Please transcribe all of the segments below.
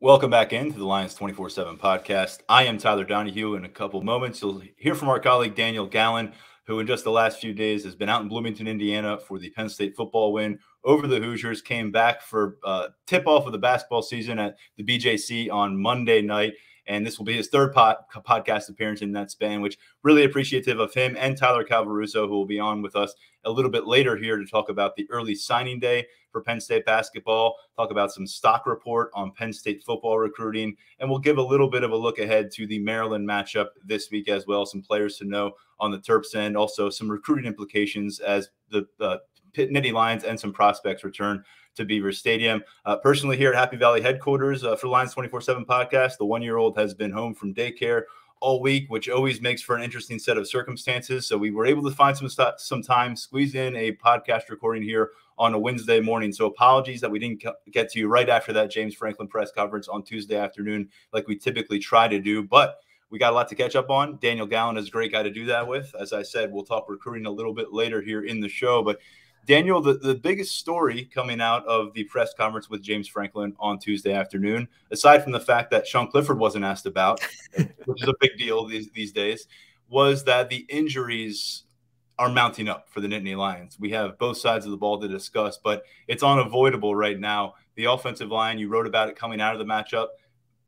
Welcome back into the Lions 24/7 podcast. I am Tyler Donohue. In a couple moments, you'll hear from our colleague Daniel Gallen, who in just the last few days has been out in Bloomington, Indiana for the Penn State football win over the Hoosiers, came back for tip-off of the basketball season at the BJC on Monday night. And this will be his third podcast appearance in that span, which really appreciative of him and Tyler Calvaruso, who will be on with us a little bit later here to talk about the early signing day for Penn State basketball, talk about some stock report on Penn State football recruiting, and we'll give a little bit of a look ahead to the Maryland matchup this week as well, some players to know on the Terps end, also some recruiting implications as the Nittany Lions and some prospects return to Beaver Stadium. Personally here at Happy Valley headquarters for the Lions 24/7 podcast, the one-year-old has been home from daycare all week, which always makes for an interesting set of circumstances. So we were able to find some time, squeeze in a podcast recording here on a Wednesday morning. So apologies that we didn't get to you right after that James Franklin press conference on Tuesday afternoon like we typically try to do. But we got a lot to catch up on. Daniel Gallen is a great guy to do that with. As I said, we'll talk recruiting a little bit later here in the show. But Daniel, the biggest story coming out of the press conference with James Franklin on Tuesday afternoon, aside from the fact that Sean Clifford wasn't asked about, which is a big deal these days, was that the injuries are mounting up for the Nittany Lions. We have both sides of the ball to discuss, but it's unavoidable right now. The offensive line, you wrote about it coming out of the matchup,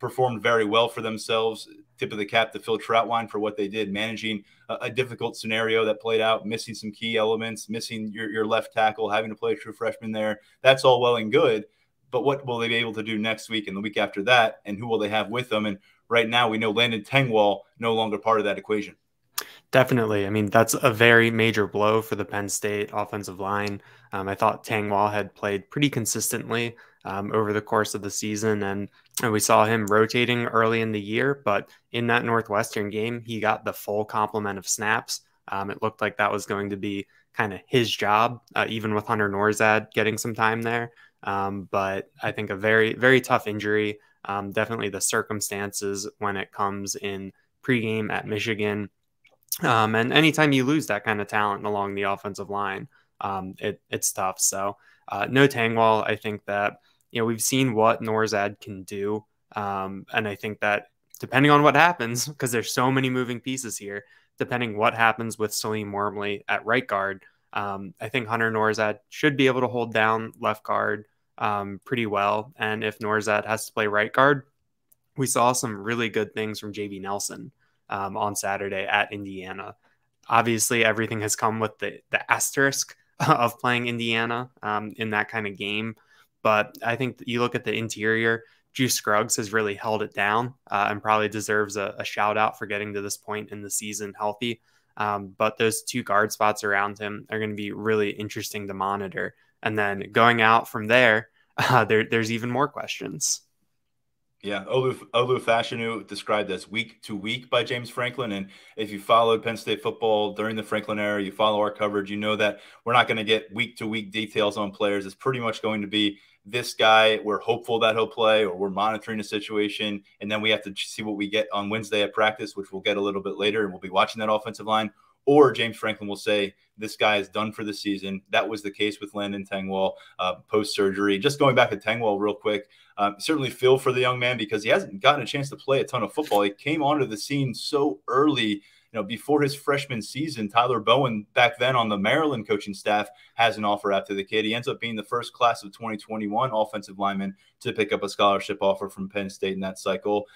performed very well for themselves. Tip of the cap to Phil Troutwine for what they did, managing a difficult scenario that played out, missing some key elements, missing your left tackle, having to play a true freshman there. That's all well and good, but what will they be able to do next week and the week after that, and who will they have with them? And right now we know Landon Tengwall no longer part of that equation. Definitely. I mean, that's a very major blow for the Penn State offensive line. I thought Tengwall had played pretty consistently over the course of the season, and we saw him rotating early in the year, but in that Northwestern game, he got the full complement of snaps. It looked like that was going to be kind of his job, even with Hunter Norzad getting some time there. But I think a very, very tough injury. Definitely the circumstances when it comes in pregame at Michigan. And anytime you lose that kind of talent along the offensive line, it's tough. So no Tengwall. I think that, we've seen what Norzad can do. And I think that depending on what happens, because there's so many moving pieces here, depending what happens with Salim Wormley at right guard, I think Hunter Norzad should be able to hold down left guard pretty well. And if Norzad has to play right guard, we saw some really good things from JV Nelson on Saturday at Indiana. Obviously, everything has come with the asterisk of playing Indiana in that kind of game. But I think you look at the interior, Juice Scruggs has really held it down and probably deserves a shout out for getting to this point in the season healthy. But those two guard spots around him are going to be really interesting to monitor. And then going out from there, there's even more questions. Yeah, Olu Fashanu described as week to week by James Franklin. And if you followed Penn State football during the Franklin era, you follow our coverage, you know that we're not going to get week to week details on players. It's pretty much going to be this guy, we're hopeful that he'll play, or we're monitoring a situation. And then we have to see what we get on Wednesday at practice, which we'll get a little bit later. And we'll be watching that offensive line. Or James Franklin will say, this guy is done for the season. That was the case with Landon Tengwall post-surgery. Just going back to Tengwall real quick, certainly feel for the young man because he hasn't gotten a chance to play a ton of football. He came onto the scene so early, before his freshman season. Tyler Bowen, back then on the Maryland coaching staff, has an offer out to the kid. He ends up being the first class of 2021 offensive lineman to pick up a scholarship offer from Penn State in that cycle.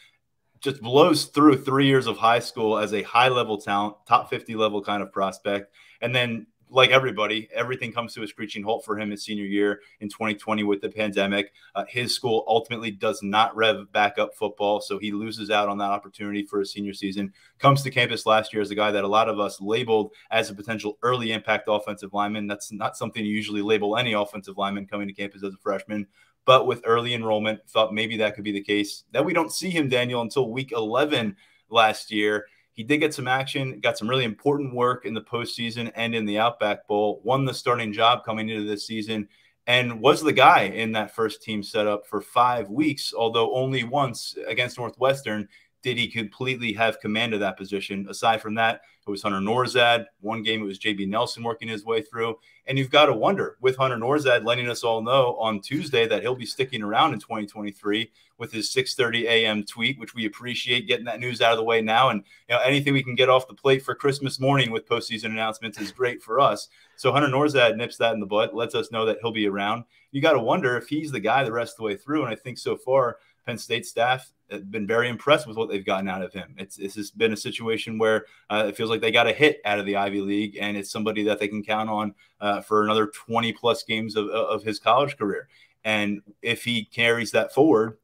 Just blows through 3 years of high school as a high-level talent, top 50 level kind of prospect. And then, like everybody, everything comes to a screeching halt for him his senior year in 2020 with the pandemic. His school ultimately does not rev back up football, so he loses out on that opportunity for his senior season. Comes to campus last year as a guy that a lot of us labeled as a potential early impact offensive lineman. That's not something you usually label any offensive lineman coming to campus as a freshman. But with early enrollment, thought maybe that could be the case. That we don't see him, Daniel, until week 11 last year. He did get some action, got some really important work in the postseason and in the Outback Bowl, won the starting job coming into this season, and was the guy in that first team setup for 5 weeks, although only once against Northwestern did he completely have command of that position? Aside from that, it was Hunter Norzad. One game, it was JB Nelson working his way through. And you've got to wonder, with Hunter Norzad letting us all know on Tuesday that he'll be sticking around in 2023 with his 6:30 a.m. tweet, which we appreciate getting that news out of the way now. And anything we can get off the plate for Christmas morning with postseason announcements is great for us. So Hunter Norzad nips that in the butt, lets us know that he'll be around. You got to wonder if he's the guy the rest of the way through. And I think so far, Penn State staff have been very impressed with what they've gotten out of him. It's just been a situation where it feels like they got a hit out of the Ivy League, and it's somebody that they can count on for another 20-plus games of his college career. And if he carries that forward,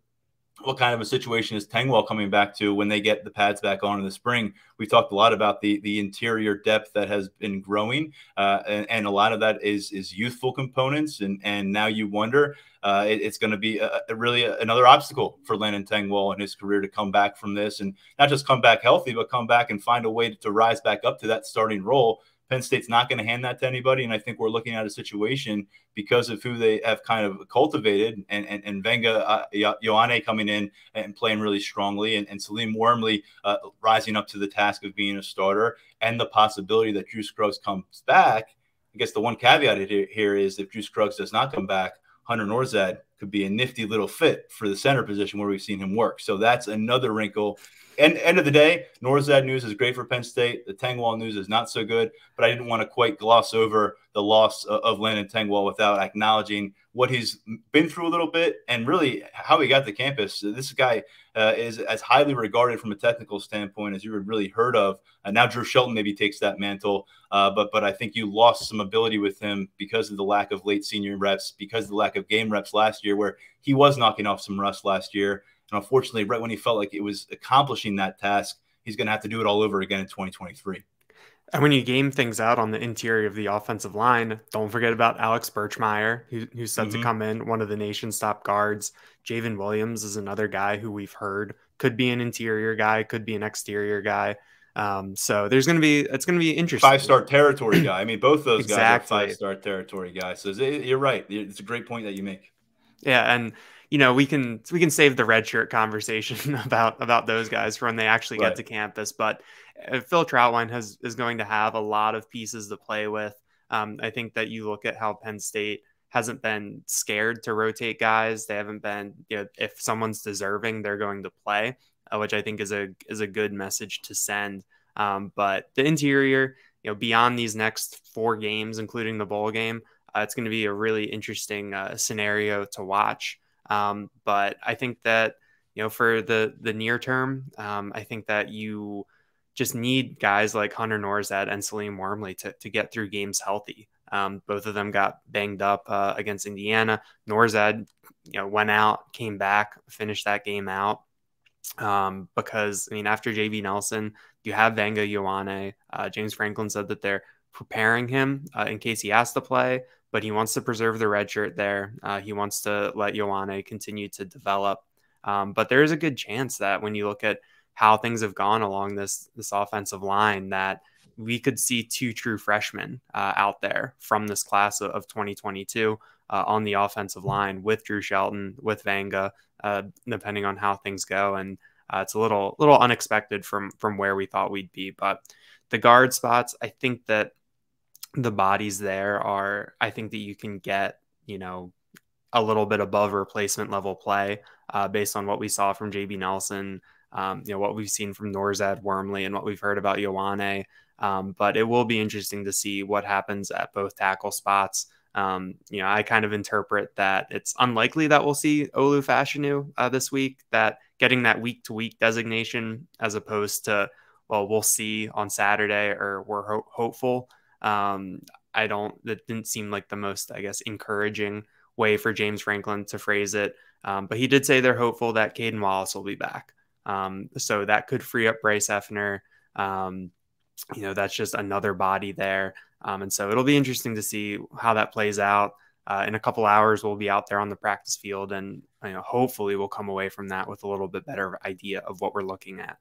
what kind of a situation is Tengwall coming back to when they get the pads back on in the spring? We've talked a lot about the interior depth that has been growing, and a lot of that is youthful components. And now you wonder, it's going to be really another obstacle for Landon Tengwall in his career to come back from this, and not just come back healthy, but come back and find a way to rise back up to that starting role. Penn State's not going to hand that to anybody, and I think we're looking at a situation because of who they have kind of cultivated, and Venga Ioane coming in and playing really strongly, and Salim Wormley rising up to the task of being a starter, and the possibility that Drew Scruggs comes back. I guess the one caveat here is if Drew Scruggs does not come back, Hunter Norzad could be a nifty little fit for the center position where we've seen him work. So that's another wrinkle. And end of the day, Norzad news is great for Penn State. The Tengwall news is not so good, but I didn't want to quite gloss over the loss of Landon Tengwall without acknowledging what he's been through a little bit and really how he got to campus. This guy is as highly regarded from a technical standpoint as you had really heard of. Now Drew Shelton maybe takes that mantle, but I think you lost some ability with him because of the lack of late senior reps, because of the lack of game reps last year, where he was knocking off some rust last year. And unfortunately, right when he felt like it was accomplishing that task, he's going to have to do it all over again in 2023. And when you game things out on the interior of the offensive line, don't forget about Alex Birchmeier, who's set to come in, one of the nation's top guards. Javen Williams is another guy who we've heard could be an interior guy, could be an exterior guy. So it's going to be interesting. 5-star territory guy. I mean, both those guys are 5-star territory guys. So you're right. It's a great point that you make. Yeah. And, we can save the redshirt conversation about those guys for when they actually get to campus. But Phil Trautwein is going to have a lot of pieces to play with. I think that you look at how Penn State hasn't been scared to rotate guys. They haven't been, if someone's deserving, they're going to play, which I think is a good message to send. But the interior, beyond these next 4 games, including the bowl game, it's going to be a really interesting scenario to watch. But I think that, for the near term, I think that you just need guys like Hunter Norzad and Salim Wormley to get through games healthy. Both of them got banged up against Indiana. Norzad, went out, came back, finished that game out. Because, after JB Nelson, you have Venga Ioane. James Franklin said that they're preparing him in case he has to play, but he wants to preserve the red shirt there. He wants to let Ioane continue to develop. But there is a good chance that when you look at how things have gone along this offensive line, that we could see 2 true freshmen out there from this class of 2022 on the offensive line with Drew Shelton, with Venga, depending on how things go. And it's a little unexpected from where we thought we'd be. But the guard spots, I think that the bodies there I think that you can get, a little bit above replacement level play based on what we saw from JB Nelson, what we've seen from Norzad, Wormley, and what we've heard about Ioane. But it will be interesting to see what happens at both tackle spots. I kind of interpret that it's unlikely that we'll see Olu Fashanu this week, that getting that week-to-week designation as opposed to, well, we'll see on Saturday, or we're hopeful. That didn't seem like the most, encouraging way for James Franklin to phrase it. But he did say they're hopeful that Caden Wallace will be back. So that could free up Bryce Effner. That's just another body there. And so it'll be interesting to see how that plays out. In a couple hours, we'll be out there on the practice field, and hopefully we'll come away from that with a little bit better idea of what we're looking at.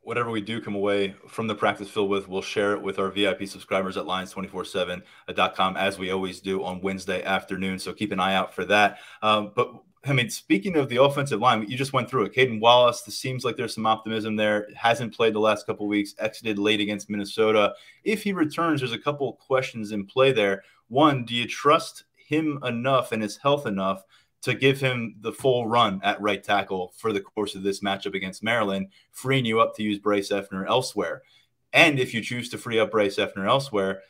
Whatever we do come away from the practice field with, we'll share it with our VIP subscribers at Lions247.com, as we always do on Wednesday afternoon. So keep an eye out for that. But I mean, speaking of the offensive line, you just went through it. Caden Wallace, it seems like there's some optimism there. Hasn't played the last couple of weeks, exited late against Minnesota. If he returns, there's a couple of questions in play there. One, do you trust him enough and his health enough to give him the full run at right tackle for the course of this matchup against Maryland, freeing you up to use Bryce Effner elsewhere? And if you choose to free up Bryce Effner elsewhere,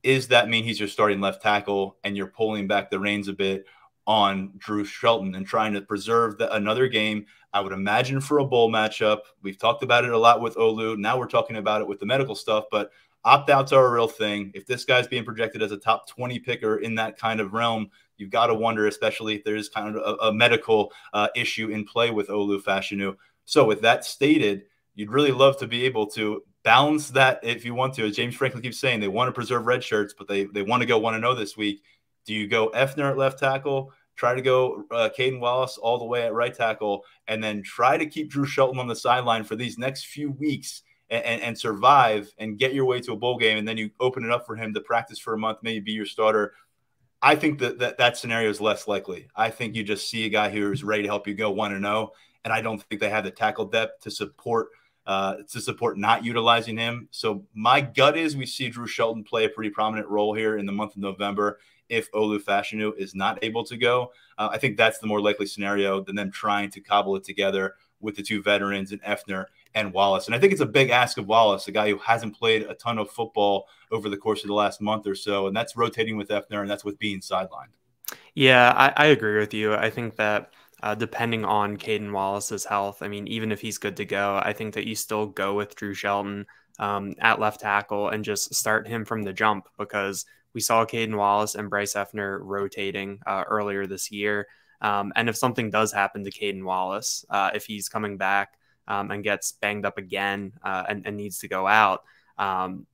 is that mean he's your starting left tackle and you're pulling back the reins a bit on Drew Shelton and trying to preserve another game? I would imagine for a bowl matchup. We've talked about it a lot with Olu. Now we're talking about it with the medical stuff, but opt-outs are a real thing. If this guy's being projected as a top 20 picker in that kind of realm, you've got to wonder, especially if there's kind of a medical issue in play with Olu Fashanu. So with that stated, you'd really love to be able to balance that if you want to. As James Franklin keeps saying, they want to preserve red shirts, but they want to go 1-0 this week. Do you go Effner at left tackle, try to go Caden Wallace all the way at right tackle, and then try to keep Drew Shelton on the sideline for these next few weeks and survive and get your way to a bowl game, and then you open it up for him to practice for a month, maybe be your starter? I think that scenario is less likely. I think you just see a guy who's ready to help you go 1-0, and I don't think they have the tackle depth to support not utilizing him. So my gut is we see Drew Shelton play a pretty prominent role here in the month of November if Olu Fashanu is not able to go. I think that's the more likely scenario than them trying to cobble it together with the two veterans in Effner and Wallace. And I think it's a big ask of Wallace, a guy who hasn't played a ton of football over the course of the last month or so, and that's rotating with Effner, and that's with being sidelined. Yeah, I agree with you. I think that depending on Caden Wallace's health, I mean, even if he's good to go, I think that you still go with Drew Shelton at left tackle and just start him from the jump, because we saw Caden Wallace and Bryce Effner rotating earlier this year. And if something does happen to Caden Wallace, if he's coming back and gets banged up again and needs to go out,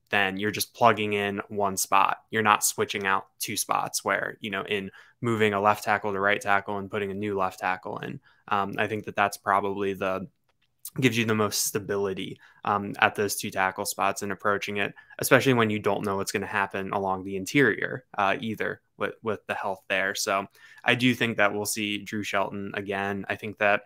then you're just plugging in one spot. You're not switching out two spots where, in moving a left tackle to right tackle and putting a new left tackle in. I think that that's probably gives you the most stability at those two tackle spots and approaching it, especially when you don't know what's going to happen along the interior either with the health there. So I do think that we'll see Drew Shelton again. I think that,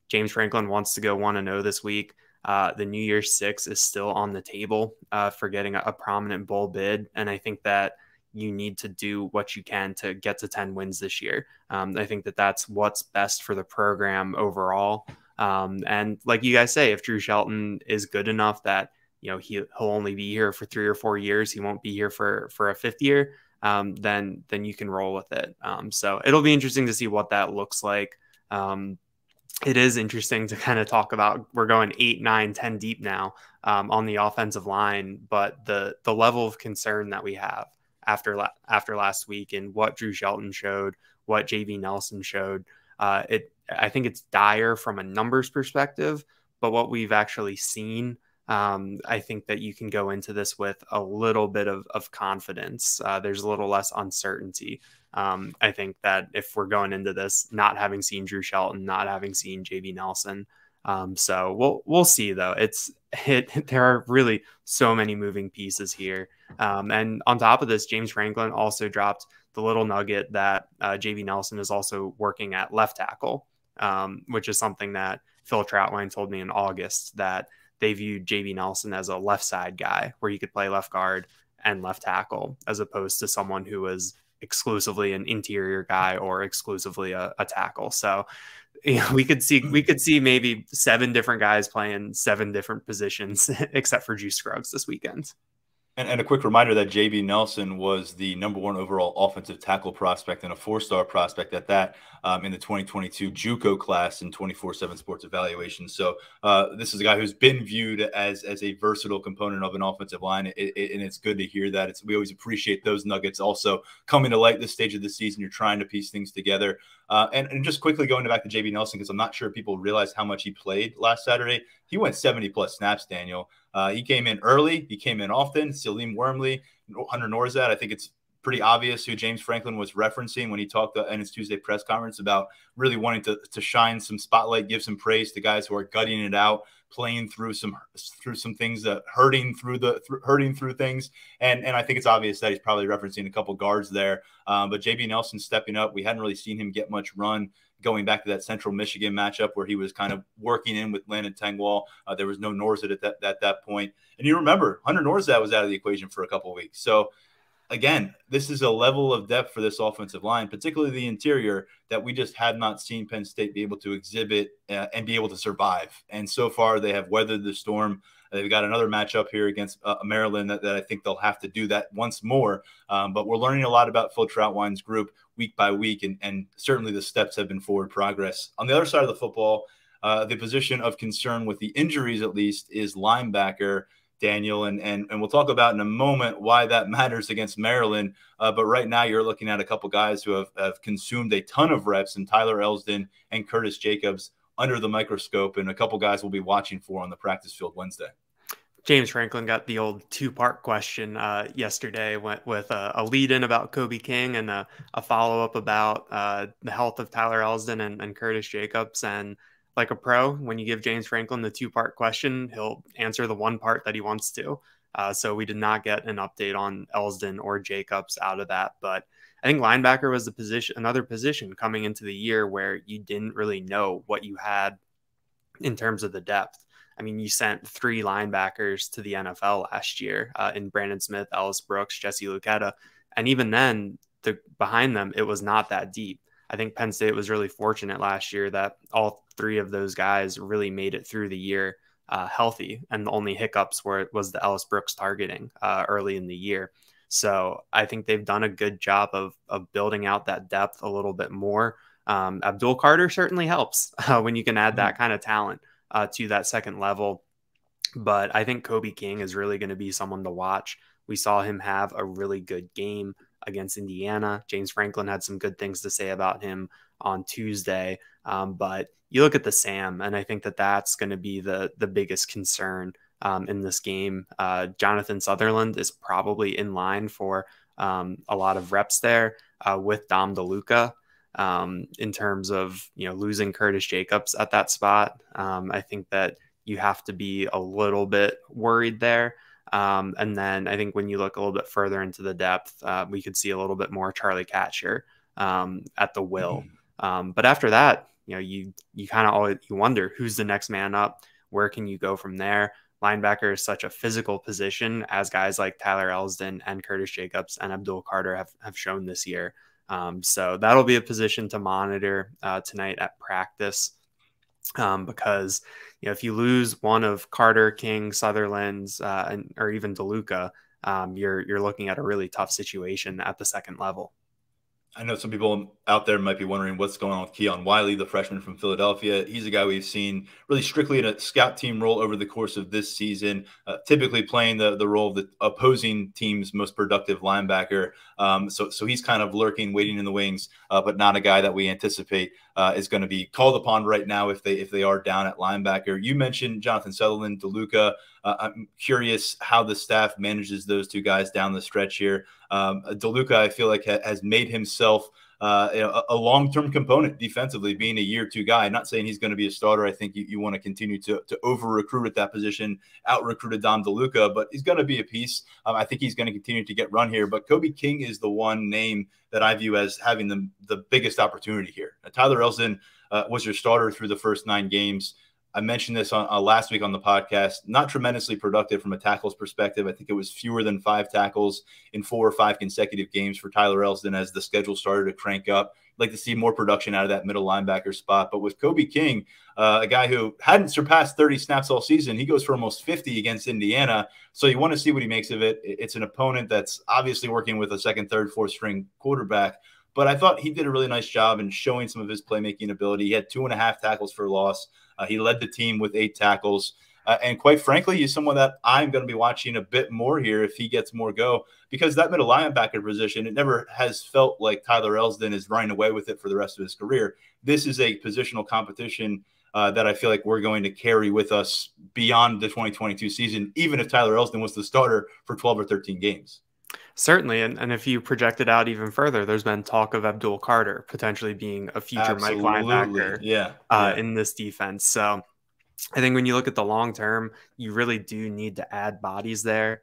James Franklin wants to go 1-0 this week. The New Year's Six is still on the table for getting a prominent bowl bid. And I think that you need to do what you can to get to 10 wins this year. I think that that's what's best for the program overall. And like you guys say, if Drew Shelton is good enough that, he'll only be here for 3 or 4 years, he won't be here for a 5th year, then you can roll with it. So it'll be interesting to see what that looks like. It is interesting to kind of talk about, we're going 8, 9, 10 deep now on the offensive line, but the level of concern that we have after last week and what Drew Shelton showed, what JV Nelson showed, I think it's dire from a numbers perspective, but what we've actually seen, I think that you can go into this with a little bit of confidence. There's a little less uncertainty. I think that if we're going into this, not having seen Drew Shelton, not having seen JV Nelson, so we'll see though. There are really so many moving pieces here. And on top of this, James Franklin also dropped the little nugget that JV Nelson is also working at left tackle, which is something that Phil Troutwine told me in August, that they viewed JV Nelson as a left side guy where he could play left guard and left tackle, as opposed to someone who was exclusively an interior guy or exclusively a tackle. So we could see maybe 7 different guys playing 7 different positions, except for Juice Scruggs this weekend. And a quick reminder that JV Nelson was the #1 overall offensive tackle prospect and a 4-star prospect at that in the 2022 JUCO class in 24/7 Sports Evaluation. So this is a guy who's been viewed as a versatile component of an offensive line, and it's good to hear that. We always appreciate those nuggets also coming to light this stage of the season. You're trying to piece things together. And just quickly going back to JV Nelson, because I'm not sure people realize how much he played last Saturday. He went 70-plus snaps, Daniel. He came in early. He came in often. Salim Wormley, Hunter Norzad. I think it's pretty obvious who James Franklin was referencing when he talked in his Tuesday press conference about really wanting to shine some spotlight, give some praise to guys who are gutting it out, playing through some things, that hurting through things. And I think it's obvious that he's probably referencing a couple guards there. But JB Nelson stepping up. We hadn't really seen him get much run going back to that Central Michigan matchup where he was kind of working in with Landon Tengwall. There was no Norzad at that point. And you remember, Hunter Norzad was out of the equation for a couple of weeks. So, again, this is a level of depth for this offensive line, particularly the interior, that we just had not seen Penn State be able to exhibit and be able to survive. And so far, they have weathered the storm. They've got another matchup here against Maryland that I think they'll have to do that once more. But we're learning a lot about Phil Trautwein's group week by week, and certainly the steps have been forward progress. On the other side of the football, the position of concern with the injuries, at least, is linebacker, Daniel, and we'll talk about in a moment why that matters against Maryland. But right now you're looking at a couple guys who have consumed a ton of reps, in Tyler Elsdon and Curtis Jacobs, under the microscope, and a couple guys we'll be watching for on the practice field Wednesday. James Franklin got the old two-part question yesterday, went with a lead-in about Kobe King and a follow-up about the health of Tyler Elsdon and Curtis Jacobs. And like a pro, when you give James Franklin the two-part question, he'll answer the one part that he wants to. So we did not get an update on Elsdon or Jacobs out of that. But I think linebacker was another position coming into the year where you didn't really know what you had in terms of the depth. I mean, you sent 3 linebackers to the NFL last year in Brandon Smith, Ellis Brooks, Jesse Luketa. And even then, behind them, it was not that deep. I think Penn State was really fortunate last year that all 3 of those guys really made it through the year healthy. And the only hiccups was the Ellis Brooks targeting early in the year. So I think they've done a good job of building out that depth a little bit more. Abdul Carter certainly helps when you can add that kind of talent to that second level. But I think Kobe King is really going to be someone to watch. We saw him have a really good game against Indiana. James Franklin had some good things to say about him on Tuesday. But you look at the Sam, and I think that's going to be the biggest concern in this game. Jonathan Sutherland is probably in line for a lot of reps there with Dom DeLuca. In terms of, losing Curtis Jacobs at that spot. I think that you have to be a little bit worried there. And then I think when you look a little bit further into the depth, we could see a little bit more Charlie Katcher at the will. But after that, you kind of always wonder who's the next man up. Where can you go from there? Linebacker is such a physical position, as guys like Tyler Elsdon and Curtis Jacobs and Abdul Carter have shown this year. So that'll be a position to monitor tonight at practice because, if you lose one of Carter, King, Sutherland's, or even DeLuca, you're looking at a really tough situation at the second level. I know some people out there might be wondering what's going on with Keon Wiley, the freshman from Philadelphia. He's a guy we've seen really strictly in a scout team role over the course of this season, typically playing the role of the opposing team's most productive linebacker. So he's kind of lurking, waiting in the wings, but not a guy that we anticipate is going to be called upon right now if they are down at linebacker. You mentioned Jonathan Sutherland, DeLuca. I'm curious how the staff manages those 2 guys down the stretch here. DeLuca, I feel like, has made himself a long-term component defensively, being a year 2 guy. Not saying he's going to be a starter. I think you want to continue to over-recruit at that position, out-recruited Dom DeLuca, but he's going to be a piece. I think he's going to continue to get run here. But Kobe King is the one name that I view as having the biggest opportunity here. Tyler Elsdon was your starter through the first 9 games. I mentioned this on last week on the podcast, not tremendously productive from a tackles perspective. I think it was fewer than 5 tackles in 4 or 5 consecutive games for Tyler Elsdon as the schedule started to crank up. I'd like to see more production out of that middle linebacker spot. But with Kobe King, a guy who hadn't surpassed 30 snaps all season, he goes for almost 50 against Indiana. So you want to see what he makes of it. It's an opponent that's obviously working with a second, third, fourth string quarterback. But I thought he did a really nice job in showing some of his playmaking ability. He had 2.5 tackles for loss. He led the team with 8 tackles. And quite frankly, he's someone that I'm going to be watching a bit more here if he gets more go, because that middle linebacker position, it never has felt like Tyler Elsdon is running away with it for the rest of his career. This is a positional competition that I feel like we're going to carry with us beyond the 2022 season, even if Tyler Elsdon was the starter for 12 or 13 games. Certainly. And if you project it out even further, there's been talk of Abdul Carter potentially being a future Mike linebacker in this defense. So I think when you look at the long term, you really do need to add bodies there.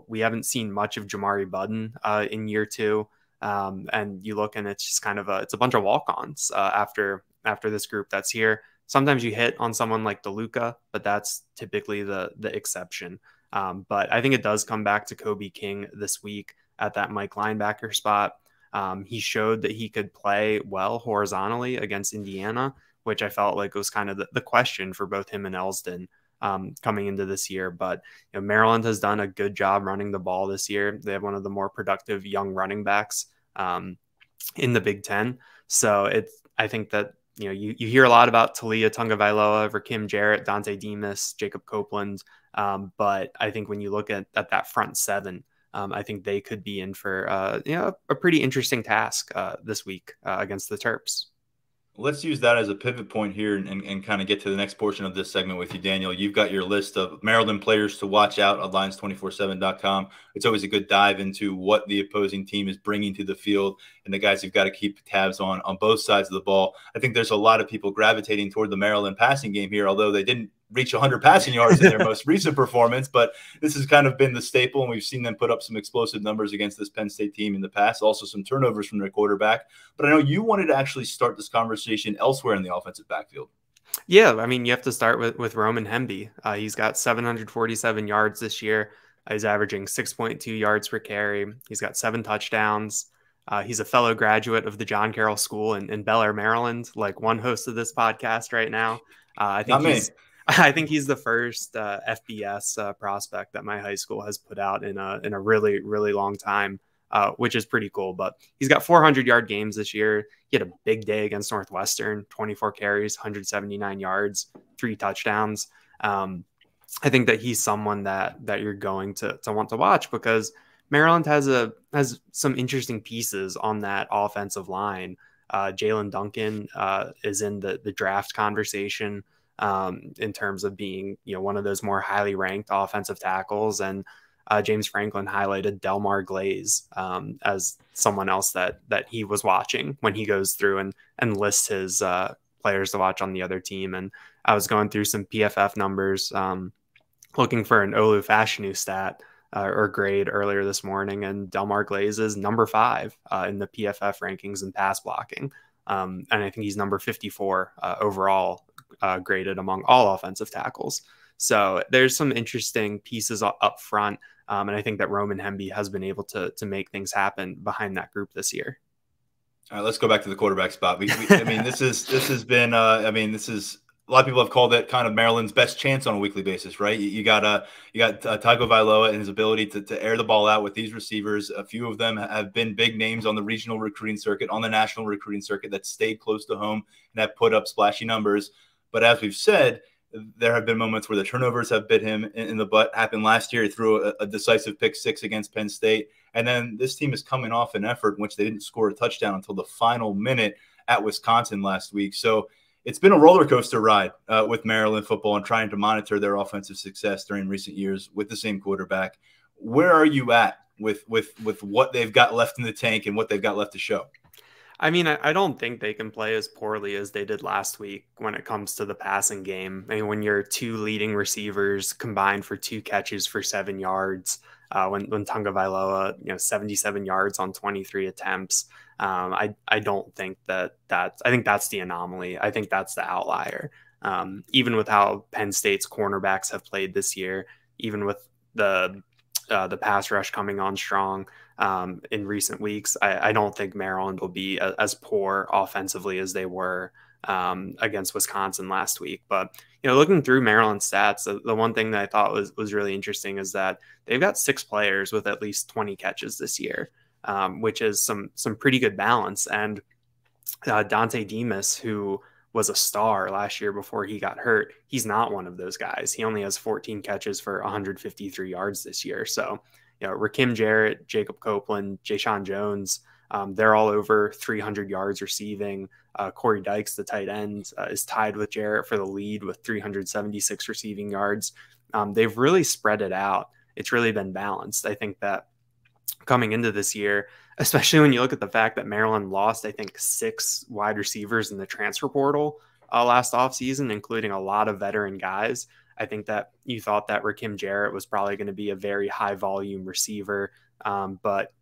We haven't seen much of Jamari Budden in year two. And you look and it's just kind of it's a bunch of walk-ons after this group that's here. Sometimes you hit on someone like DeLuca, but that's typically the exception. But I think it does come back to Kobe King this week at that Mike linebacker spot. He showed that he could play well horizontally against Indiana, which I felt like was kind of the question for both him and Elsdon coming into this year. But Maryland has done a good job running the ball this year. They have one of the more productive young running backs in the Big Ten. So I think that you hear a lot about Talia Tungavailoa, Rakim Jarrett, Dante Demas, Jacob Copeland. But I think when you look at that front seven, I think they could be in for a pretty interesting task this week against the Terps. Let's use that as a pivot point here and kind of get to the next portion of this segment with you, Daniel. You've got your list of Maryland players to watch out on Lions247.com. It's always a good dive into what the opposing team is bringing to the field and the guys you've got to keep tabs on both sides of the ball. I think there's a lot of people gravitating toward the Maryland passing game here, although they didn't reach 100 passing yards in their most recent performance, but this has kind of been the staple, and we've seen them put up some explosive numbers against this Penn State team in the past, also some turnovers from their quarterback. But I know you wanted to actually start this conversation elsewhere in the offensive backfield. Yeah, I mean, you have to start with Roman Hemby. He's got 747 yards this year. He's averaging 6.2 yards per carry. He's got 7 touchdowns. He's a fellow graduate of the John Carroll School in Bel Air, Maryland, like one host of this podcast right now. I think he's the first FBS prospect that my high school has put out in a really, really long time, which is pretty cool. But he's got 400-yard games this year. He had a big day against Northwestern, 24 carries, 179 yards, 3 touchdowns. I think that he's someone that you're going to want to watch because Maryland has some interesting pieces on that offensive line. Jalen Duncan is in the draft conversation. In terms of being, one of those more highly ranked offensive tackles. And James Franklin highlighted Delmar Glaze as someone else that he was watching when he goes through and lists his players to watch on the other team. And I was going through some PFF numbers, looking for an Olu Fashanu stat or grade earlier this morning. And Delmar Glaze is number 5 in the PFF rankings in pass blocking. And I think he's number 54 overall graded among all offensive tackles. So there's some interesting pieces up front. And I think that Roman Hemby has been able to make things happen behind that group this year. All right, let's go back to the quarterback spot. I mean, this has been, a lot of people have called it kind of Maryland's best chance on a weekly basis, right? You got Tagovailoa and his ability to air the ball out with these receivers. A few of them have been big names on the regional recruiting circuit, on the national recruiting circuit that stayed close to home and have put up splashy numbers. But as we've said, there have been moments where the turnovers have bit him in the butt. Happened last year. He threw a decisive pick 6 against Penn State. And then this team is coming off an effort in which they didn't score a touchdown until the final minute at Wisconsin last week. So it's been a roller coaster ride with Maryland football and trying to monitor their offensive success during recent years with the same quarterback. Where are you at with what they've got left in the tank and what they've got left to show? I mean, I don't think they can play as poorly as they did last week when it comes to the passing game. I mean, when your 2 leading receivers combined for 2 catches for 7 yards, when Tungavailoa, 77 yards on 23 attempts, I don't think I think that's the anomaly. I think that's the outlier. Even with how Penn State's cornerbacks have played this year, even with the pass rush coming on strong in recent weeks, I don't think Maryland will be as poor offensively as they were against Wisconsin last week. But looking through Maryland's stats, the one thing that I thought was really interesting is that they've got 6 players with at least 20 catches this year, which is some pretty good balance. And Dante Demas, who was a star last year before he got hurt, he's not one of those guys. He only has 14 catches for 153 yards this year. So, Rakim Jarrett, Jacob Copeland, Jayshon Jones, they're all over 300 yards receiving. Corey Dykes, the tight end, is tied with Jarrett for the lead with 376 receiving yards. They've really spread it out. It's really been balanced. I think that coming into this year, especially when you look at the fact that Maryland lost, I think, 6 wide receivers in the transfer portal. last offseason, including a lot of veteran guys. I think that you thought that Rakim Jarrett was probably going to be a very high volume receiver, but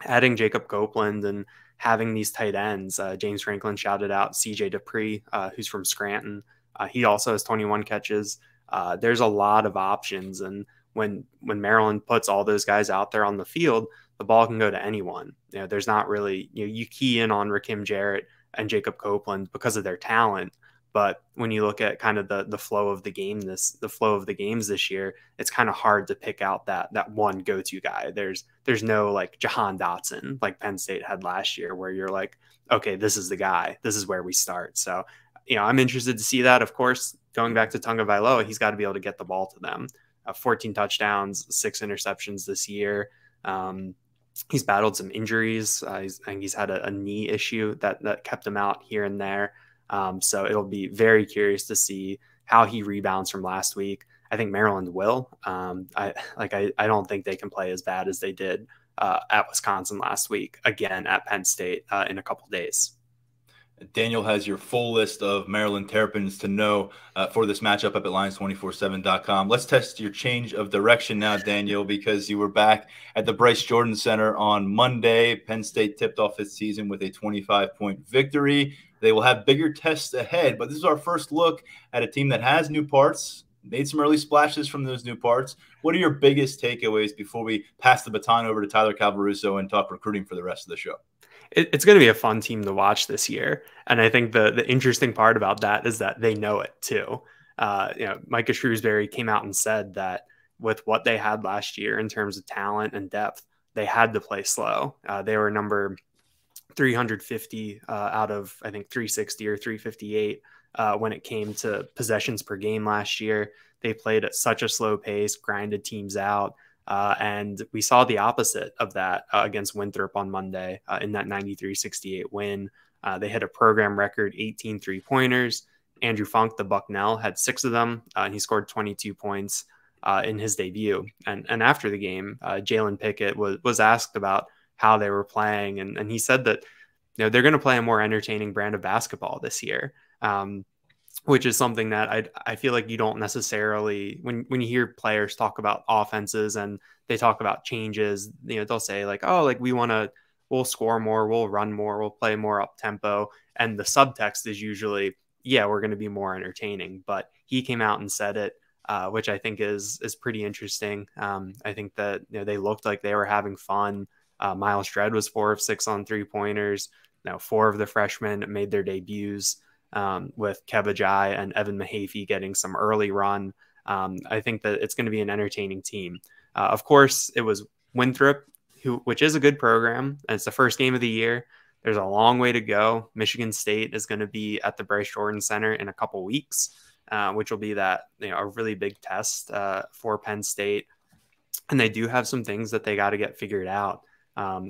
adding Jacob Copeland and having these tight ends, James Franklin shouted out CJ Dupree, who's from Scranton. He also has 21 catches. There's a lot of options, and when Maryland puts all those guys out there on the field, the ball can go to anyone. There's not really, you key in on Rakim Jarrett and Jacob Copeland because of their talent. But when you look at kind of the flow of the games this year, it's kind of hard to pick out that one go-to guy. There's no like Jahan Dotson like Penn State had last year, where you're like, okay, this is the guy. This is where we start. So, I'm interested to see that. Of course, going back to Tunga Vailoa, he's got to be able to get the ball to them. 14 touchdowns, 6 interceptions this year. He's battled some injuries. I think he's had a knee issue that kept him out here and there. So it'll be very curious to see how he rebounds from last week. I think Maryland will. I don't think they can play as bad as they did at Wisconsin last week, again at Penn State in a couple days. Daniel has your full list of Maryland Terrapins to know for this matchup up at Lions247.com. Let's test your change of direction now, Daniel, because you were back at the Bryce Jordan Center on Monday. Penn State tipped off its season with a 25-point victory. They will have bigger tests ahead, but this is our first look at a team that has new parts, made some early splashes from those new parts. What are your biggest takeaways before we pass the baton over to Tyler Calvaruso and talk recruiting for the rest of the show? It's going to be a fun team to watch this year. And I think the interesting part about that is that they know it too. Micah Shrewsbury came out and said that with what they had last year in terms of talent and depth, they had to play slow. They were number 350 out of, I think, 360 or 358 when it came to possessions per game last year. They played at such a slow pace, grinded teams out. And we saw the opposite of that against Winthrop on Monday in that 93-68 win. They hit a program record 18 3-pointers. Andrew Funk, the Bucknell, had 6 of them, and he scored 22 points in his debut. And after the game, Jalen Pickett was asked about how they were playing, and he said that they're going to play a more entertaining brand of basketball this year. Which is something that I feel like you don't necessarily, when you hear players talk about offenses and they talk about changes, they'll say like, oh, like we'll score more, we'll run more, we'll play more up tempo. And the subtext is usually, yeah, we're going to be more entertaining. But he came out and said it, which I think is pretty interesting. I think that they looked like they were having fun. Miles Dredd was 4 of 6 on 3-pointers. Now 4 of the freshmen made their debuts. With Kebajai and Evan Mahaffey getting some early run. I think that it's going to be an entertaining team. Of course, it was Winthrop, which is a good program, and it's the first game of the year. There's a long way to go. Michigan State is going to be at the Bryce Jordan Center in a couple weeks, which will be a really big test for Penn State. And they do have some things that they got to get figured out.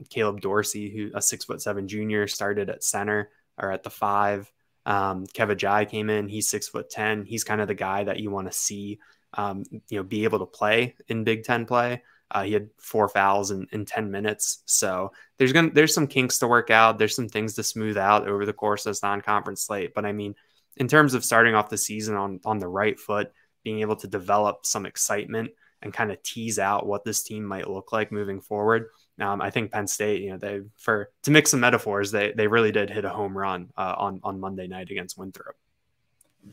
Caleb Dorsey, who a 6'7" junior, started at center or at the 5. Kebajai came in, he's 6'10". He's kind of the guy that you want to see, be able to play in Big Ten play. He had 4 fouls in 10 minutes. So there's some kinks to work out. There's some things to smooth out over the course of this non-conference slate. But I mean, in terms of starting off the season on the right foot, being able to develop some excitement and kind of tease out what this team might look like moving forward. I think Penn State, to mix some metaphors, they really did hit a home run on Monday night against Winthrop.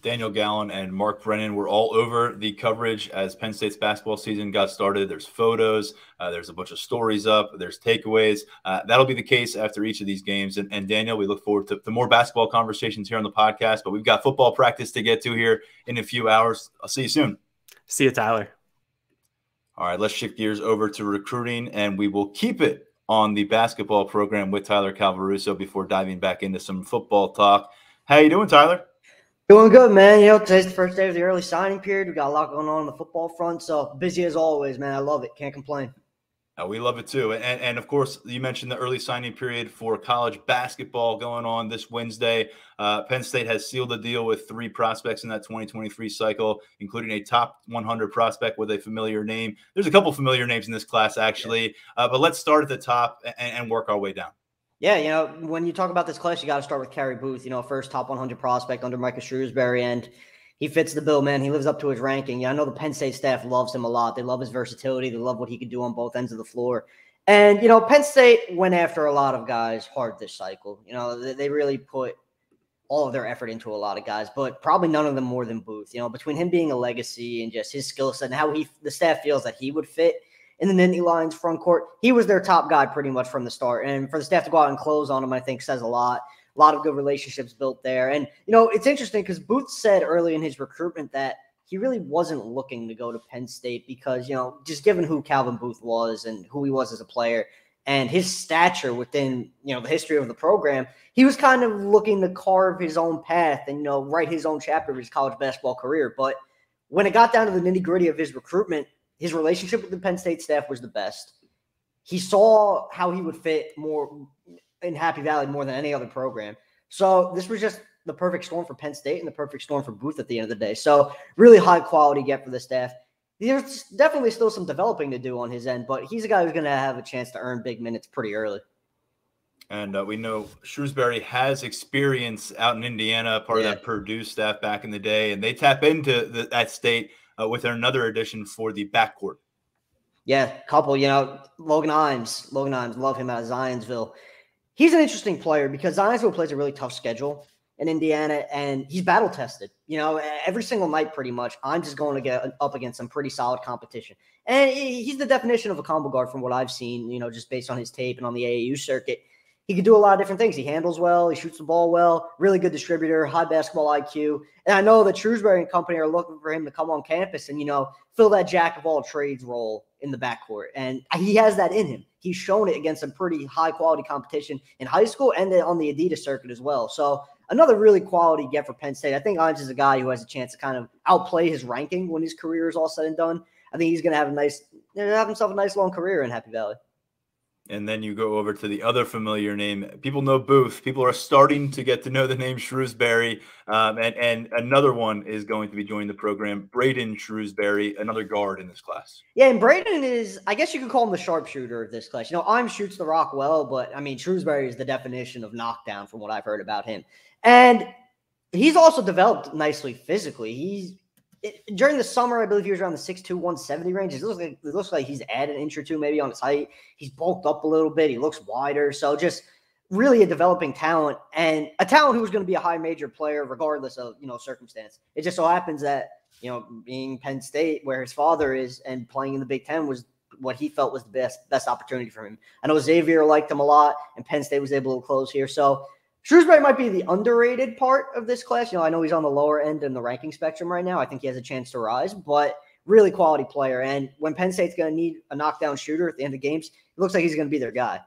Daniel Gallen and Mark Brennan were all over the coverage as Penn State's basketball season got started. There's photos, there's a bunch of stories up, there's takeaways. That'll be the case after each of these games. And Daniel, we look forward to more basketball conversations here on the podcast, but we've got football practice to get to here in a few hours. I'll see you soon. See you, Tyler. All right, let's shift gears over to recruiting, and we will keep it on the basketball program with Tyler Calvaruso before diving back into some football talk. How you doing, Tyler? Doing good, man. Today's the first day of the early signing period. We got a lot going on the football front, so busy as always, man. I love it. Can't complain. We love it too. And of course, you mentioned the early signing period for college basketball going on this Wednesday. Penn State has sealed a deal with 3 prospects in that 2023 cycle, including a top 100 prospect with a familiar name. There's a couple familiar names in this class, actually. But let's start at the top and work our way down. Yeah, when you talk about this class, you got to start with Kerry Booth, first top 100 prospect under Micah Shrewsbury, and he fits the bill, man. He lives up to his ranking. Yeah, I know the Penn State staff loves him a lot. They love his versatility. They love what he could do on both ends of the floor. And, Penn State went after a lot of guys hard this cycle. They really put all of their effort into a lot of guys, but probably none of them more than Booth. Between him being a legacy and just his skill set and how the staff feels that he would fit in the Nittany Lions front court, he was their top guy pretty much from the start. And for the staff to go out and close on him, I think says a lot. A lot of good relationships built there. And, it's interesting because Booth said early in his recruitment that he really wasn't looking to go to Penn State because, just given who Calvin Booth was and who he was as a player and his stature within, the history of the program, he was kind of looking to carve his own path and, write his own chapter of his college basketball career. But when it got down to the nitty-gritty of his recruitment, his relationship with the Penn State staff was the best. He saw how he would fit more in Happy Valley more than any other program. So this was just the perfect storm for Penn State and the perfect storm for Booth at the end of the day. So really high quality get for the staff. There's definitely still some developing to do on his end, but he's a guy who's going to have a chance to earn big minutes pretty early. And we know Shrewsbury has experience out in Indiana, part of that Purdue staff back in the day, and they tap into that state with another addition for the backcourt. Yeah, couple, Logan Imes, love him out of Zionsville. He's an interesting player because Zionsville plays a really tough schedule in Indiana, and he's battle-tested. Every single night pretty much, I'm just going to get up against some pretty solid competition. And he's the definition of a combo guard from what I've seen, just based on his tape and on the AAU circuit. He can do a lot of different things. He handles well. He shoots the ball well. Really good distributor, high basketball IQ. And I know that Shrewsbury and company are looking for him to come on campus and, fill that jack-of-all-trades role in the backcourt. And he has that in him. He's shown it against some pretty high-quality competition in high school and then on the Adidas circuit as well. So another really quality get for Penn State. I think Imes is a guy who has a chance to kind of outplay his ranking when his career is all said and done. I think he's going to have himself a nice long career in Happy Valley. And then you go over to the other familiar name. People know Booth. People are starting to get to know the name Shrewsbury. And another one is going to be joining the program, Braden Shrewsbury, another guard in this class. Yeah, and Braden is, I guess you could call him the sharpshooter of this class. Imes shoots the rock well, but, Shrewsbury is the definition of knockdown from what I've heard about him. And he's also developed nicely physically. During the summer, I believe he was around the 6'2", 170 range. It looks like he's added an inch or two maybe on his height. He's bulked up a little bit. He looks wider. So just really a developing talent and a talent who's going to be a high major player regardless of, circumstance. It just so happens that, being Penn State where his father is and playing in the Big Ten was what he felt was the best opportunity for him. I know Xavier liked him a lot and Penn State was able to close here. So Shrewsbury might be the underrated part of this class. I know he's on the lower end in the ranking spectrum right now. I think he has a chance to rise, but really quality player. And when Penn State's going to need a knockdown shooter at the end of games, it looks like he's going to be their guy.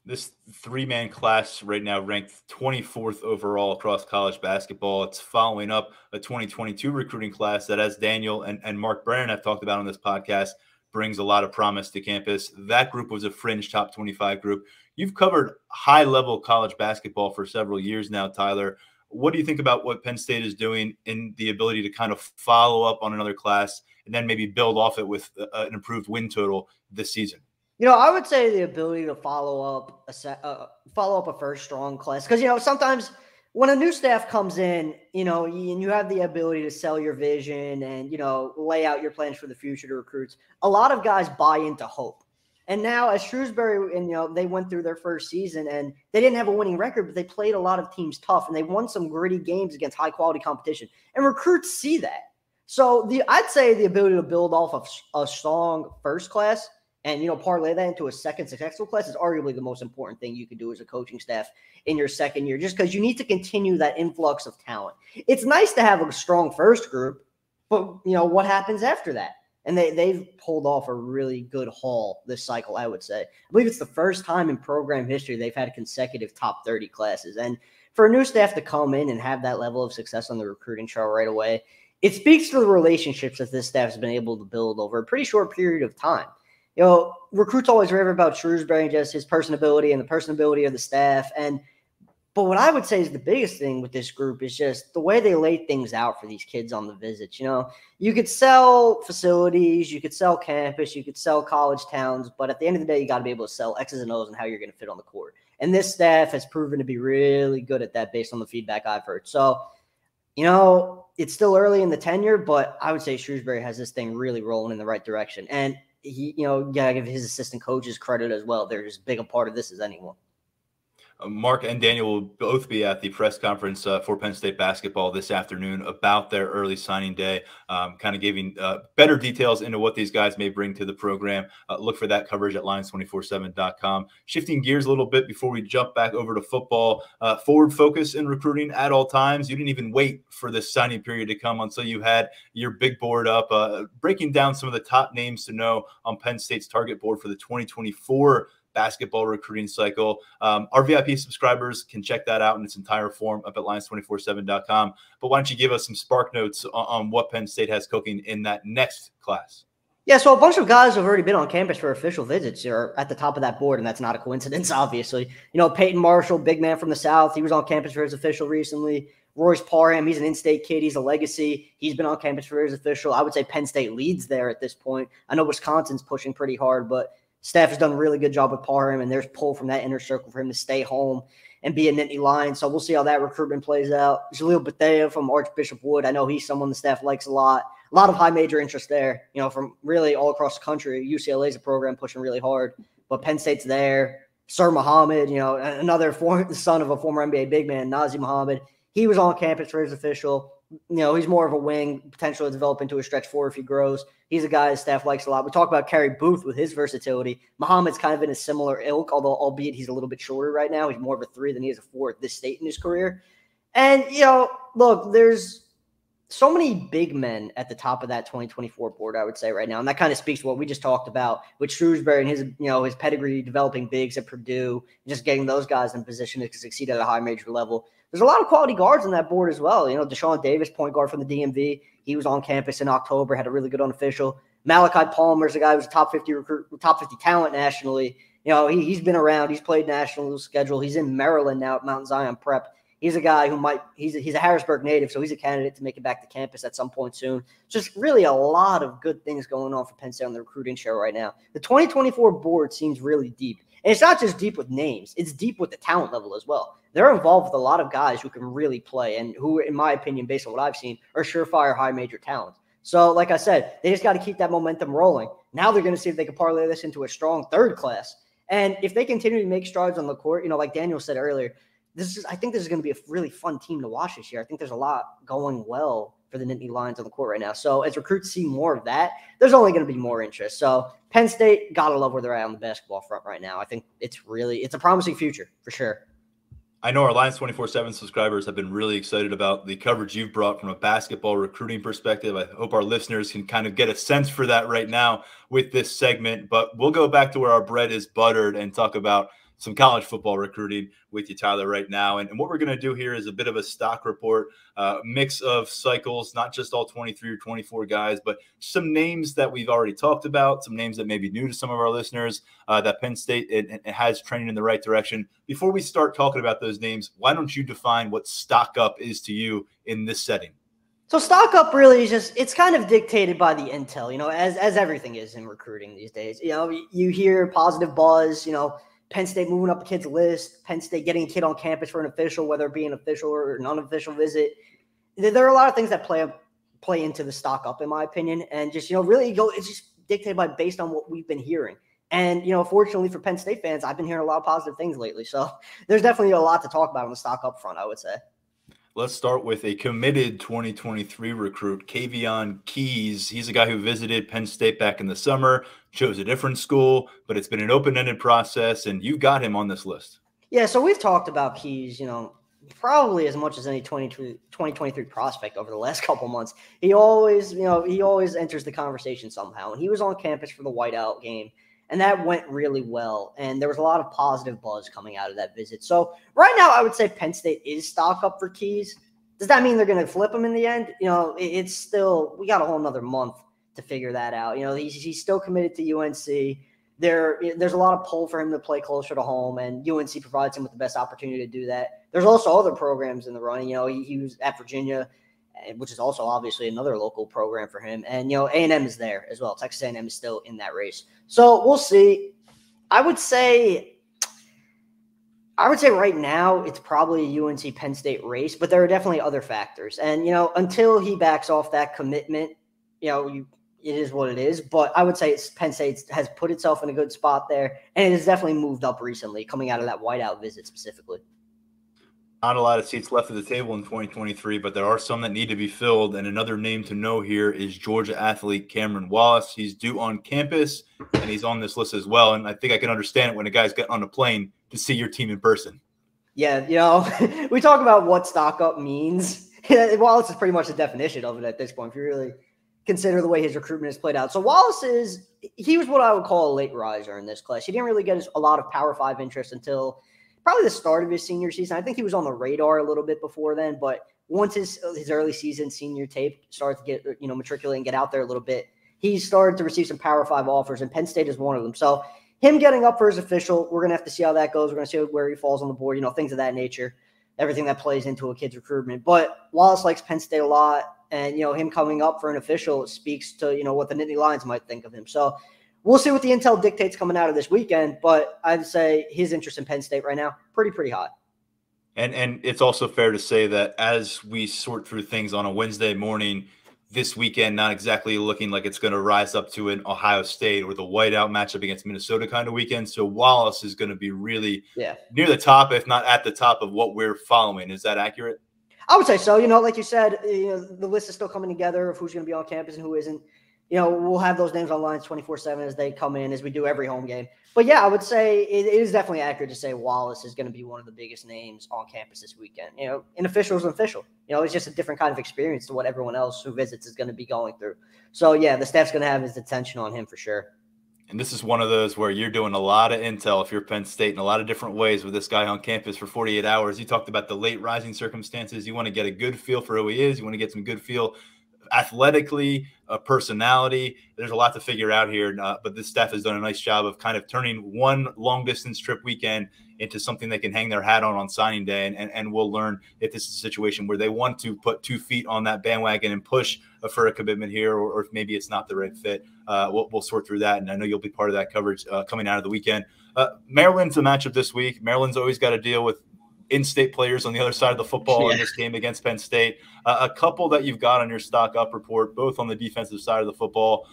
This three-man class right now ranked 24th overall across college basketball. It's following up a 2022 recruiting class that, as Daniel and Mark Brennan have talked about on this podcast, brings a lot of promise to campus. That group was a fringe top 25 group. You've covered high-level college basketball for several years now, Tyler. What do you think about what Penn State is doing in the ability to kind of follow up on another class and then maybe build off it with an improved win total this season? I would say the ability to follow up a first strong class because, sometimes when a new staff comes in, and you have the ability to sell your vision and, lay out your plans for the future to recruits, a lot of guys buy into hope. And now as Shrewsbury, and, they went through their first season and they didn't have a winning record, but they played a lot of teams tough and they won some gritty games against high quality competition. And recruits see that. So I'd say the ability to build off of a strong first class and, parlay that into a second successful class is arguably the most important thing you can do as a coaching staff in your second year, just because you need to continue that influx of talent. It's nice to have a strong first group, but, what happens after that? And they've pulled off a really good haul this cycle, I would say. I believe it's the first time in program history they've had consecutive top 30 classes. And for a new staff to come in and have that level of success on the recruiting trail right away, it speaks to the relationships that this staff has been able to build over a pretty short period of time. Recruits always rave about Shrewsbury and just his personability and the personability of the staff. But what I would say is the biggest thing with this group is just the way they lay things out for these kids on the visits. You could sell facilities, you could sell campus, you could sell college towns, but at the end of the day, you got to be able to sell X's and O's and how you're going to fit on the court. And this staff has proven to be really good at that based on the feedback I've heard. So, it's still early in the tenure, but I would say Shrewsbury has this thing really rolling in the right direction. And he, gotta give his assistant coaches credit as well. They're as big a part of this as anyone. Mark and Daniel will both be at the press conference for Penn State basketball this afternoon about their early signing day, kind of giving better details into what these guys may bring to the program. Look for that coverage at lions247.com. Shifting gears a little bit before we jump back over to football, forward focus in recruiting at all times. You didn't even wait for this signing period to come until you had your big board up, breaking down some of the top names to know on Penn State's target board for the 2024 basketball recruiting cycle. Our VIP subscribers can check that out in its entire form up at lions247.com. But why don't you give us some spark notes on what Penn State has cooking in that next class? Yeah, so a bunch of guys have already been on campus for official visits are at the top of that board, and that's not a coincidence, obviously. Peyton Marshall, big man from the South, he was on campus for his official recently. Royce Parham, he's an in-state kid. He's a legacy. He's been on campus for his official. I would say Penn State leads there at this point. I know Wisconsin's pushing pretty hard, but staff has done a really good job with Parham, and there's pull from that inner circle for him to stay home and be a Nittany Lion. So we'll see how that recruitment plays out. Jaleel Bethea from Archbishop Wood. I know he's someone the staff likes a lot. A lot of high major interest there, from really all across the country. UCLA's a program pushing really hard, but Penn State's there. Sir Muhammad, another son of a former NBA big man, Nazir Muhammad. He was on campus for his official. He's more of a wing, potentially develop into a stretch four if he grows. He's a guy his staff likes a lot. We talk about Kerry Booth with his versatility. Muhammad's kind of in a similar ilk, albeit he's a little bit shorter right now. He's more of a 3 than he is a 4 at this state in his career. And, look, there's so many big men at the top of that 2024 board, I would say right now. And that kind of speaks to what we just talked about with Shrewsbury and his pedigree developing bigs at Purdue, just getting those guys in position to succeed at a high major level. There's a lot of quality guards on that board as well. Deshaun Davis, point guard from the DMV. He was on campus in October, had a really good unofficial. Malachi Palmer's a guy who's a top 50 recruit, top 50 talent nationally. He's been around. He's played national schedule. He's in Maryland now at Mount Zion Prep. He's a guy who he's a Harrisburg native, so he's a candidate to make it back to campus at some point soon. Just really a lot of good things going on for Penn State on the recruiting show right now. The 2024 board seems really deep. And it's not just deep with names. It's deep with the talent level as well. They're involved with a lot of guys who can really play and who, in my opinion, based on what I've seen, are surefire high major talents. So, like I said, they just got to keep that momentum rolling. Now they're going to see if they can parlay this into a strong third class. And if they continue to make strides on the court, like Daniel said earlier, I think this is going to be a really fun team to watch this year. I think there's a lot going well for the Nittany Lions on the court right now. So as recruits see more of that, there's only going to be more interest. So Penn State, got to love where they're at on the basketball front right now. I think it's a promising future for sure. I know our Lions 24/7 subscribers have been really excited about the coverage you've brought from a basketball recruiting perspective. I hope our listeners can kind of get a sense for that right now with this segment. But we'll go back to where our bread is buttered and talk about some college football recruiting with you, Tyler, right now. And what we're going to do here is a bit of a stock report, mix of cycles, not just all 23 or 24 guys, but some names that we've already talked about, some names that may be new to some of our listeners, that Penn State it has trending in the right direction. Before we start talking about those names, why don't you define what stock up is to you in this setting? So stock up really is it's kind of dictated by the intel, as everything is in recruiting these days. You hear positive buzz, Penn State moving up a kid's list, Penn State getting a kid on campus for an official, whether it be an official or an unofficial visit. There are a lot of things that play into the stock up, in my opinion. And just, it's just dictated based on what we've been hearing. And, fortunately for Penn State fans, I've been hearing a lot of positive things lately. So there's definitely a lot to talk about on the stock up front, I would say. Let's start with a committed 2023 recruit, Kavion Keys. He's a guy who visited Penn State back in the summer, chose a different school, but it's been an open-ended process, and you got him on this list. Yeah, so we've talked about Keys, probably as much as any 2023 prospect over the last couple months. He always enters the conversation somehow, and he was on campus for the whiteout game. And that went really well. And there was a lot of positive buzz coming out of that visit. So right now, I would say Penn State is stock up for Keys. Does that mean they're going to flip him in the end? It's still, we got a whole nother month to figure that out. He's still committed to UNC. There's a lot of pull for him to play closer to home, and UNC provides him with the best opportunity to do that. There's also other programs in the running. He was at Virginia, which is also obviously another local program for him. And, A&M is there as well. Texas A&M is still in that race. So we'll see. I would say I would say right now it's probably a UNC Penn State race, but there are definitely other factors. And, until he backs off that commitment, it is what it is. But I would say Penn State has put itself in a good spot there, and it has definitely moved up recently, coming out of that whiteout visit specifically. Not a lot of seats left at the table in 2023, but there are some that need to be filled. And another name to know here is Georgia athlete Cameron Wallace. He's due on campus, and he's on this list as well. And I think I can understand it when a guy's getting on a plane to see your team in person. Yeah, we talk about what stock up means. Wallace is pretty much the definition of it at this point, if you really consider the way his recruitment has played out. So Wallace he was what I would call a late riser in this class. He didn't really get a lot of Power 5 interest until probably the start of his senior season. I think he was on the radar a little bit before then, but once his early season senior tape started to get, matriculate and get out there a little bit, he started to receive some Power 5 offers, and Penn State is one of them. So him getting up for his official, we're going to have to see how that goes. We're going to see where he falls on the board, things of that nature, everything that plays into a kid's recruitment. But Wallace likes Penn State a lot, and, him coming up for an official speaks to, what the Nittany Lions might think of him. So we'll see what the intel dictates coming out of this weekend, but I'd say his interest in Penn State right now, pretty hot. And it's also fair to say that as we sort through things on a Wednesday morning, this weekend, not exactly looking like it's going to rise up to an Ohio State or the whiteout matchup against Minnesota kind of weekend. So Wallace is going to be really near the top, if not at the top of what we're following. Is that accurate? I would say so. Like you said, the list is still coming together of who's going to be on campus and who isn't. We'll have those names on lines 24/7 as they come in, as we do every home game. But yeah, I would say it is definitely accurate to say Wallace is going to be one of the biggest names on campus this weekend. An official is an official. It's just a different kind of experience to what everyone else who visits is going to be going through. So yeah, the staff's going to have his attention on him for sure. And this is one of those where you're doing a lot of intel if you're Penn State in a lot of different ways with this guy on campus for 48 hours. You talked about the late rising circumstances. You want to get a good feel for who he is. You want to get some good feel athletically, personality. There's a lot to figure out here, but this staff has done a nice job of kind of turning one long distance trip weekend into something they can hang their hat on signing day. And we'll learn if this is a situation where they want to put 2 feet on that bandwagon and push for a commitment here, or if maybe it's not the right fit. We'll sort through that. And I know you'll be part of that coverage coming out of the weekend. Maryland's a matchup this week. Maryland's always got to deal with in-state players on the other side of the football in this game against Penn State. A couple that you've got on your stock up report, both on the defensive side of the football,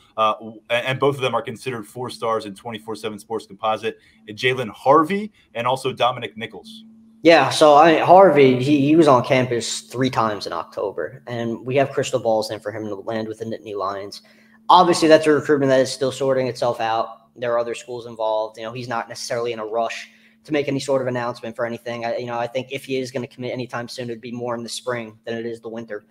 and both of them are considered 4 stars in 24/7 Sports Composite. Jalen Harvey and also Dominic Nichols. Yeah, so Harvey, he was on campus 3 times in October, and we have crystal balls in for him to land with the Nittany Lions. Obviously, that's a recruitment that is still sorting itself out. There are other schools involved. He's not necessarily in a rush to make any sort of announcement for anything. I think if he is going to commit anytime soon, it'd be more in the spring than it is the winter.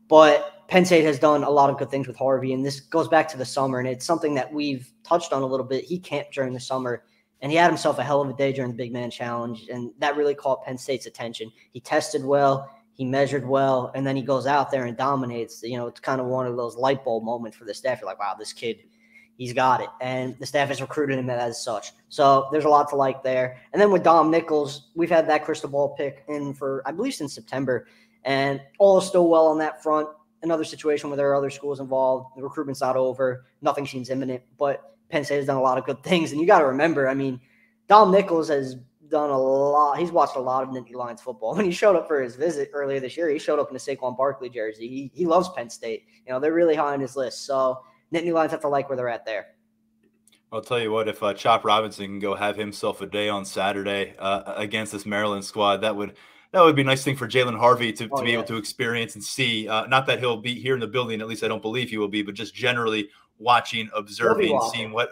But Penn State has done a lot of good things with Harvey, and this goes back to the summer, and it's something that we've touched on a little bit. He camped during the summer, and he had himself a hell of a day during the Big Man Challenge, and that really caught Penn State's attention. He tested well, he measured well, and then he goes out there and dominates. It's kind of one of those light bulb moments for the staff. You're like, wow, this kid, he's got it. And the staff has recruited him as such. So there's a lot to like there. And then with Dom Nichols, we've had that crystal ball pick in for, I believe, since September. And all is still well on that front. Another situation where there are other schools involved. The recruitment's not over. Nothing seems imminent. But Penn State has done a lot of good things. And you got to remember, Dom Nichols has done a lot. He's watched a lot of Nittany Lions football. When he showed up for his visit earlier this year, he showed up in a Saquon Barkley jersey. He loves Penn State. They're really high on his list. So Nittany Lions have to like where they're at there. I'll tell you what, if Chop Robinson can go have himself a day on Saturday against this Maryland squad, that would be a nice thing for Jalen Harvey to be able to experience and see. Not that he'll be here in the building, at least I don't believe he will be, but just generally watching, observing,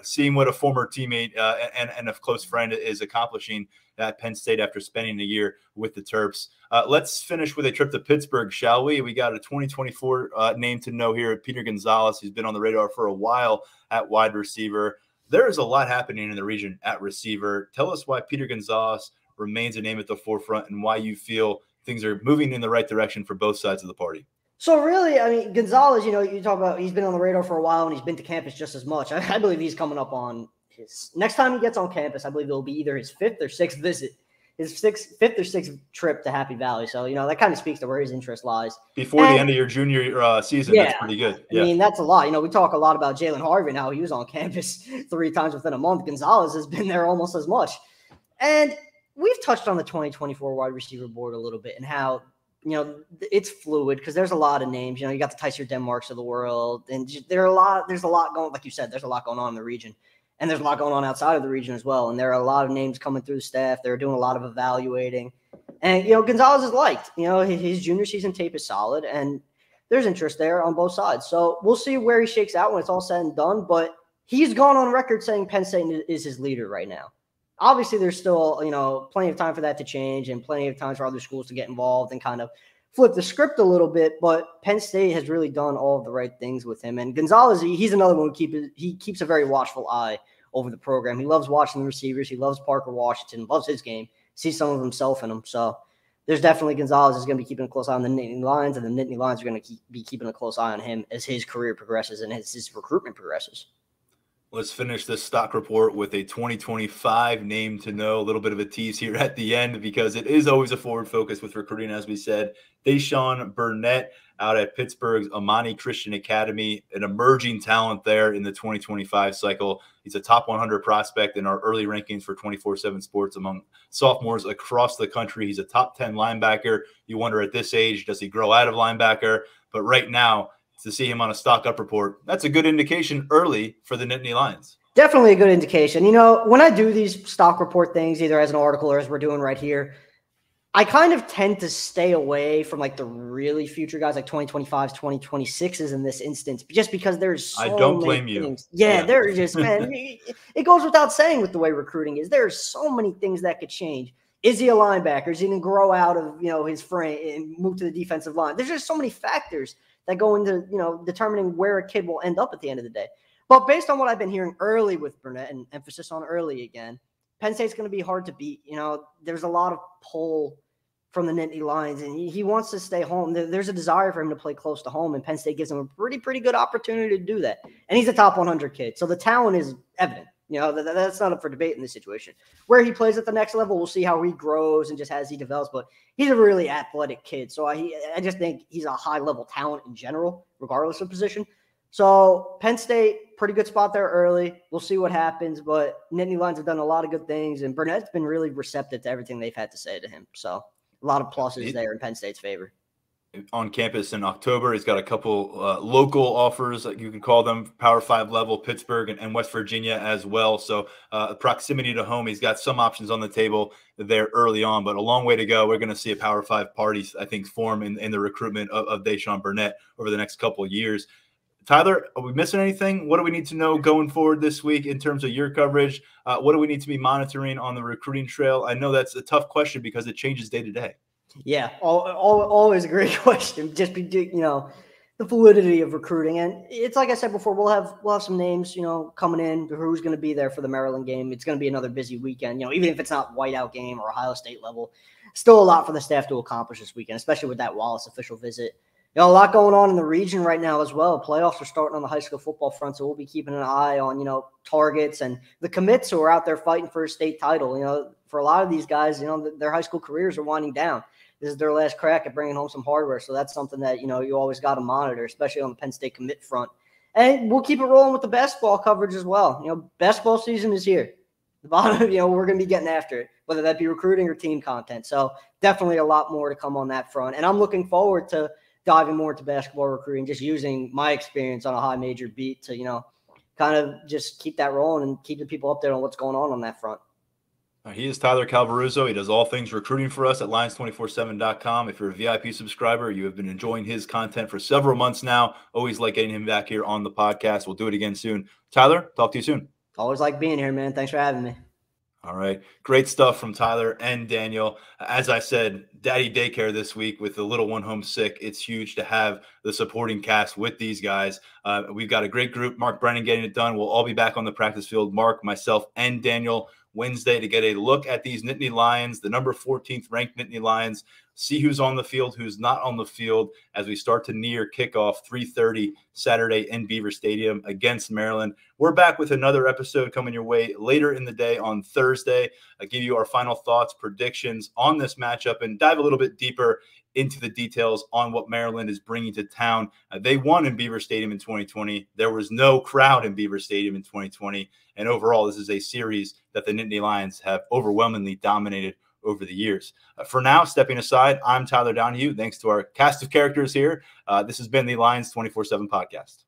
seeing what a former teammate and a close friend is accomplishing at Penn State after spending a year with the Terps. Let's finish with a trip to Pittsburgh, shall we? We got a 2024 name to know here, Peter Gonzalez. He's been on the radar for a while at wide receiver. There is a lot happening in the region at receiver. Tell us why Peter Gonzalez remains a name at the forefront and why you feel things are moving in the right direction for both sides of the party. So really, Gonzalez, you talk about he's been on the radar for a while and he's been to campus just as much. I believe he's coming up on his next time he gets on campus. I believe it'll be either his 5th or 6th visit, his 5th or 6th trip to Happy Valley. So, that kind of speaks to where his interest lies. Before the end of your junior season, that's pretty good. Yeah. That's a lot. We talk a lot about Jalen Harvey now. He was on campus 3 times within a month. Gonzalez has been there almost as much. And we've touched on the 2024 wide receiver board a little bit and how, it's fluid because there's a lot of names. You got the Tyler Denmarks of the world, and there's a lot going, like you said, there's a lot going on in the region, and there's a lot going on outside of the region as well. And there are a lot of names coming through the staff. They're doing a lot of evaluating, and Gonzalez is liked. His junior season tape is solid, and there's interest there on both sides. So we'll see where he shakes out when it's all said and done. But he's gone on record saying Penn State is his leader right now. Obviously, there's still, plenty of time for that to change and plenty of time for other schools to get involved and kind of flip the script a little bit. But Penn State has really done all of the right things with him. And Gonzalez, he's another one who keeps a very watchful eye over the program. He loves watching the receivers. He loves Parker Washington, loves his game, sees some of himself in him. So there's definitely Gonzalez is going to be keeping a close eye on the Nittany Lions, and the Nittany Lions are going to be keeping a close eye on him as his career progresses and as his recruitment progresses. Let's finish this stock report with a 2025 name to know, a little bit of a tease here at the end because it is always a forward focus with recruiting, as we said. Deshaun Burnett out at Pittsburgh's Amani Christian Academy, an emerging talent there in the 2025 cycle. He's a top 100 prospect in our early rankings for 24/7 Sports among sophomores across the country. He's a top 10 linebacker. You wonder at this age, does he grow out of linebacker? But right now, to see him on a stock up report, that's a good indication early for the Nittany Lions. Definitely a good indication. When I do these stock report things, either as an article or as we're doing right here, I kind of tend to stay away from like the really future guys, like 2025s, 2026s in this instance, just because there's so I don't many blame things. you. Yeah, there's just, man, it goes without saying with the way recruiting is. There's so many things that could change. Is he a linebacker? Is he going to grow out of, his frame and move to the defensive line? There's just so many factors that go into, determining where a kid will end up at the end of the day. But based on what I've been hearing early with Burnett, and emphasis on early again, Penn State's going to be hard to beat. There's a lot of pull from the Nittany Lions, and he wants to stay home. There's a desire for him to play close to home, and Penn State gives him a pretty good opportunity to do that. And he's a top 100 kid, so the talent is evident. That's not up for debate in this situation. Where he plays at the next level, we'll see how he grows and just as he develops. But he's a really athletic kid. So I just think he's a high-level talent in general, regardless of position. So Penn State, pretty good spot there early. We'll see what happens. But Nittany Lions have done a lot of good things, and Burnett's been really receptive to everything they've had to say to him. So a lot of pluses there in Penn State's favor. On campus in October, he's got a couple local offers, like you can call them, Power 5 level, Pittsburgh and West Virginia as well. So proximity to home, he's got some options on the table there early on, but a long way to go. We're going to see a Power 5 party, I think, form in the recruitment of Deshaun Burnett over the next couple of years. Tyler, are we missing anything? What do we need to know going forward this week in terms of your coverage? What do we need to be monitoring on the recruiting trail? I know that's a tough question because it changes day to day. Yeah, always a great question. Just be, the fluidity of recruiting, and it's like I said before, we'll have some names, coming in. Who's going to be there for the Maryland game? It's going to be another busy weekend. Even if it's not whiteout game or Ohio State level, still a lot for the staff to accomplish this weekend, especially with that Wallace official visit. A lot going on in the region right now as well. Playoffs are starting on the high school football front, so we'll be keeping an eye on, targets and the commits who are out there fighting for a state title. For a lot of these guys, their high school careers are winding down. This is their last crack at bringing home some hardware, so that's something that, you always got to monitor, especially on the Penn State commit front. And we'll keep it rolling with the basketball coverage as well. Basketball season is here. The bottom, we're going to be getting after it, whether that be recruiting or team content. So definitely a lot more to come on that front. And I'm looking forward to diving more into basketball recruiting, just using my experience on a high major beat to, kind of just keep that rolling and keep the people up there on what's going on that front. He is Tyler Calvaruso. He does all things recruiting for us at Lions247.com. If you're a VIP subscriber, you have been enjoying his content for several months now. Always like getting him back here on the podcast. We'll do it again soon. Tyler, talk to you soon. Always like being here, man. Thanks for having me. All right. Great stuff from Tyler and Daniel. As I said, daddy daycare this week with the little one home sick. It's huge to have the supporting cast with these guys. We've got a great group. Mark Brennan getting it done. We'll all be back on the practice field. Mark, myself, and Daniel Wednesday to get a look at these Nittany Lions, the number 14th ranked Nittany Lions, see who's on the field, who's not on the field as we start to near kickoff 3:30 Saturday in Beaver Stadium against Maryland. We're back with another episode coming your way later in the day on Thursday. I give you our final thoughts, predictions on this matchup, and dive a little bit deeper into the details on what Maryland is bringing to town. They won in Beaver Stadium in 2020. There was no crowd in Beaver Stadium in 2020. And overall, this is a series that the Nittany Lions have overwhelmingly dominated over the years. For now, stepping aside, I'm Tyler Donohue. Thanks to our cast of characters here. This has been the Lions 24/7 podcast.